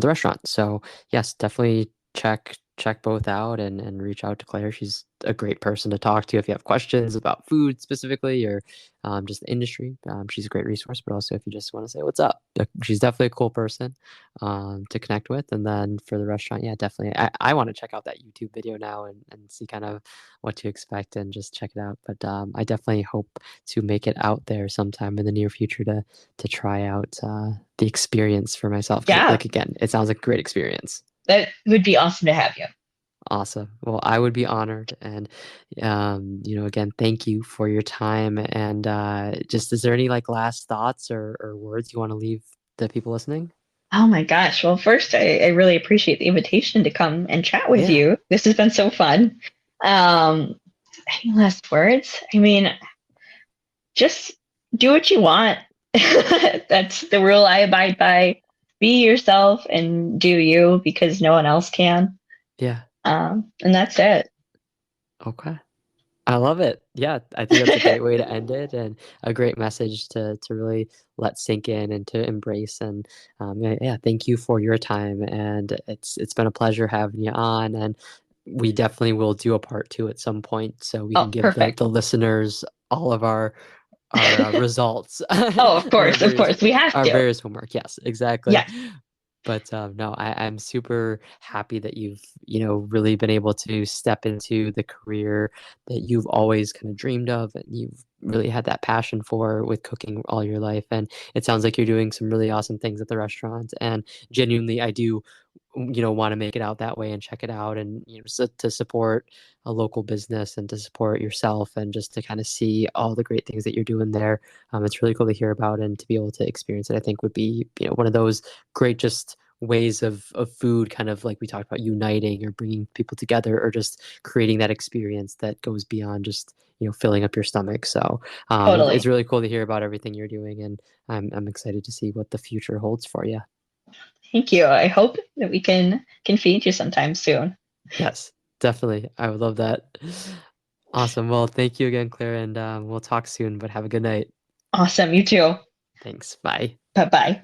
restaurant. So yes, definitely check both out and reach out to Claire. She's a great person to talk to if you have questions about food specifically or just the industry. She's a great resource, but also if you just want to say what's up, she's definitely a cool person to connect with. And then for the restaurant, yeah, definitely. I want to check out that YouTube video now and see kind of what to expect and just check it out. But I definitely hope to make it out there sometime in the near future to try out the experience for myself. Because Yeah, like again, it sounds like a great experience. that would be awesome to have you. Awesome. Well, I would be honored. And, again, thank you for your time. And just, is there any like last thoughts or words you want to leave the people listening? Oh my gosh. Well, first, I really appreciate the invitation to come and chat with Yeah. you. This has been so fun. Um, any last words? I mean, just do what you want. That's the rule I abide by. Be yourself and do you because no one else can. Yeah. And that's it. Okay. I love it. Yeah, I think that's a great way to end it and a great message to really let sink in and to embrace. And yeah, thank you for your time. And it's been a pleasure having you on. And we definitely will do a part two at some point so we can Oh, give perfect. the listeners all of our results Oh, of and course, of course. We have our to. various homework. Yes, exactly. Yes, But no, I'm super happy that you've, really been able to step into the career that you've always kind of dreamed of and you've really had that passion for with cooking all your life. And it sounds like you're doing some really awesome things at the restaurant. And genuinely, I do, want to make it out that way and check it out and, to support a local business and to support yourself and just to kind of see all the great things that you're doing there. It's really cool to hear about and to be able to experience it. I think would be, one of those great just ways of food kind of like we talked about uniting or bringing people together or just creating that experience that goes beyond just filling up your stomach. So it's totally. really cool to hear about everything you're doing and I'm excited to see what the future holds for you. Thank you. I hope that we can feed you sometime soon. Yes, definitely, I would love that. Awesome. Well, thank you again, Claire, and we'll talk soon, but have a good night. Awesome. You too. Thanks. Bye. Bye bye.